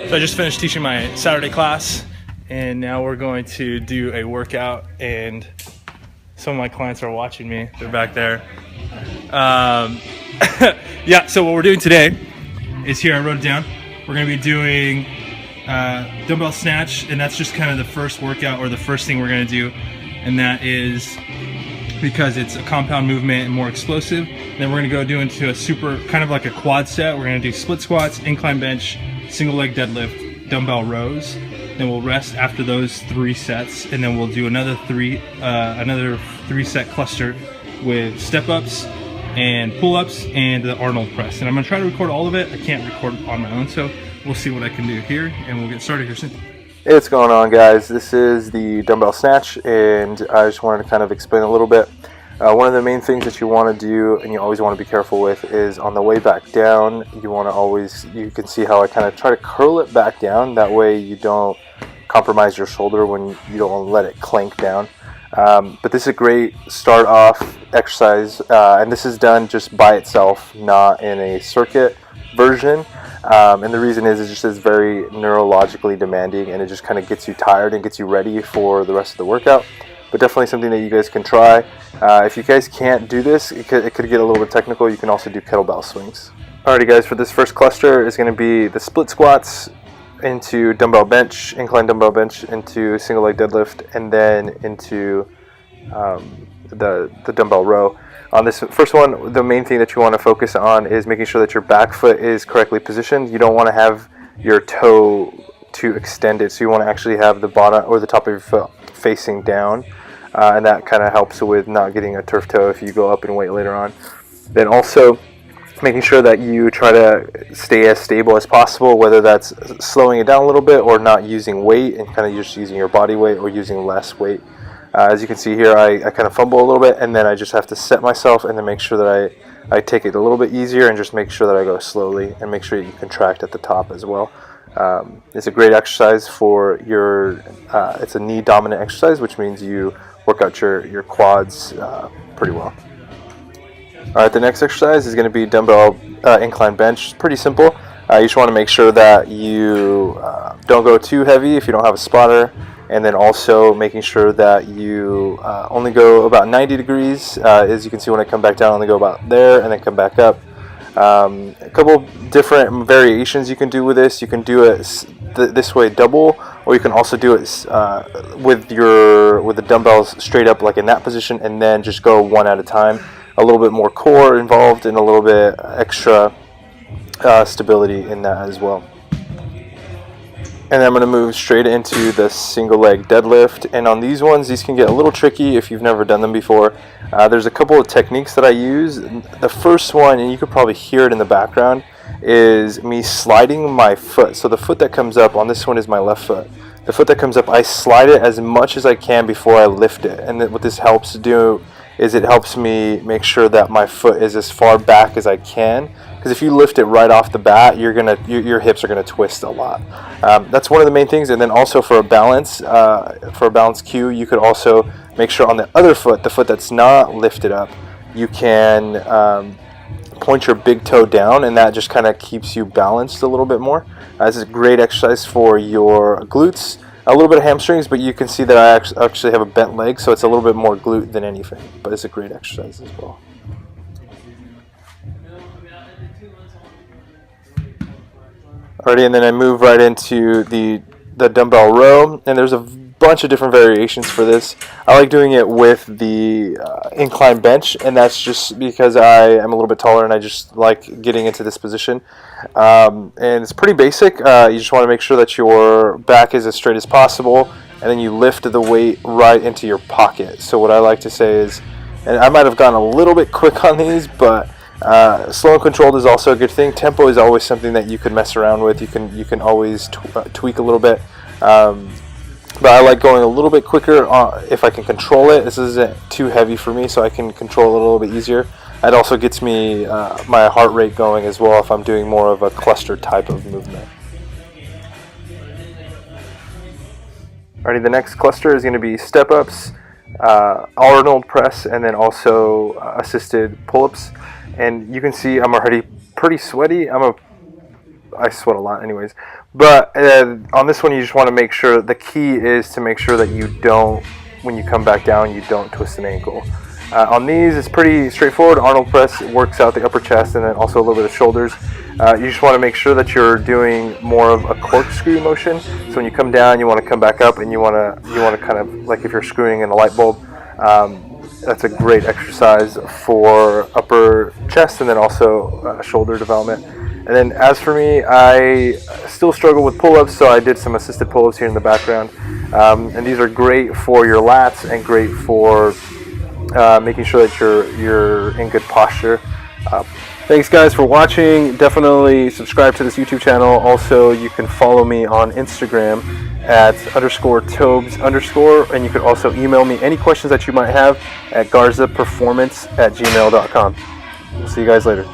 So I just finished teaching my Saturday class, and now we're going to do a workout, and some of my clients are watching me. They're back there. Yeah, so what we're doing today is here, I wrote it down. We're going to be doing dumbbell snatch, and that's just kind of the first workout or the first thing we're going to do, and that is because it's a compound movement and more explosive. Then we're going to go do into a super, kind of like a quad set. We're going to do split squats, incline bench, single leg deadlift, dumbbell rows. Then we'll rest after those 3 sets, and then we'll do another three set cluster with step ups and pull ups and the Arnold press. And I'm going to try to record all of it. I can't record on my own, so we'll see what I can do here, and we'll get started here soon. Hey, what's going on, guys? This is the dumbbell snatch, and I just wanted to kind of explain a little bit. One of the main things that you want to do, and you always want to be careful with, is on the way back down, you want to always, you can see how I kind of try to curl it back down. That way you don't compromise your shoulder when you don't want to let it clank down. But this is a great start off exercise, and this is done just by itself, not in a circuit version. And the reason is it just is very neurologically demanding, and it just kind of gets you tired and gets you ready for the rest of the workout. But definitely something that you guys can try. If you guys can't do this, it could get a little bit technical. You can also do kettlebell swings. Alrighty, guys, for this first cluster is going to be the split squats into dumbbell bench, incline dumbbell bench, into single leg deadlift, and then into the dumbbell row. On this first one, the main thing that you want to focus on is making sure that your back foot is correctly positioned. You don't want to have your toe too extended, so you want to actually have the bottom or the top of your foot facing down, and that kind of helps with not getting a turf toe if you go up in weight later on. Then also making sure that you try to stay as stable as possible, whether that's slowing it down a little bit or not using weight and kind of just using your body weight or using less weight. As you can see here, I kind of fumble a little bit, and then I just have to set myself and then make sure that I take it a little bit easier and just make sure that I go slowly and make sure you contract at the top as well. It's a great exercise for your, it's a knee dominant exercise, which means you work out your quads pretty well. Alright, the next exercise is going to be dumbbell incline bench. It's pretty simple. You just want to make sure that you don't go too heavy if you don't have a spotter, and then also making sure that you only go about 90 degrees. As you can see, when I come back down, I only go about there and then come back up. A couple different variations you can do with this. You can do it this way, double, or you can also do it with the dumbbells straight up, like in that position, and then just go one at a time. A little bit more core involved and a little bit extra stability in that as well. And I'm going to move straight into the single leg deadlift. And on these ones, these can get a little tricky if you've never done them before. There's a couple of techniques that I use. The first one, and you could probably hear it in the background, is me sliding my foot. So the foot that comes up on this one is my left foot. The foot that comes up, I slide it as much as I can before I lift it. And then what this helps do is it helps me make sure that my foot is as far back as I can. Because if you lift it right off the bat, your hips are gonna twist a lot. That's one of the main things. And then also for a balance cue, you could also make sure on the other foot, the foot that's not lifted up, you can point your big toe down, and that just kind of keeps you balanced a little bit more. This is a great exercise for your glutes, a little bit of hamstrings, but you can see that I actually have a bent leg, so it's a little bit more glute than anything. But it's a great exercise as well. Alrighty, and then I move right into the dumbbell row, and there's a bunch of different variations for this. I like doing it with the incline bench, and that's just because I am a little bit taller and I just like getting into this position. And it's pretty basic. You just want to make sure that your back is as straight as possible, and then you lift the weight right into your pocket. So what I like to say is, and I might have gone a little bit quick on these, but slow and controlled is also a good thing. Tempo is always something that you can mess around with. You can always tweak a little bit. But I like going a little bit quicker if I can control it. This isn't too heavy for me, so I can control it a little bit easier. It also gets me my heart rate going as well if I'm doing more of a cluster type of movement. Alrighty, the next cluster is going to be step ups, Arnold press, and then also assisted pull-ups. And you can see I'm already pretty sweaty. I'm I sweat a lot anyways. But on this one, you just want to make sure, the key is to make sure that you don't, when you come back down, you don't twist an ankle. On these, it's pretty straightforward. Arnold press works out the upper chest and then also a little bit of shoulders. You just want to make sure that you're doing more of a corkscrew motion. So when you come down, you want to come back up, and you want to kind of, like if you're screwing in a light bulb, that's a great exercise for upper chest and then also shoulder development. And then as for me, I still struggle with pull-ups, so I did some assisted pull-ups here in the background. And these are great for your lats and great for making sure that you're in good posture. Thanks guys for watching. Definitely subscribe to this YouTube channel. Also, you can follow me on Instagram at _Tobes_, and you could also email me any questions that you might have at garzaperformance@gmail.com. We'll see you guys later.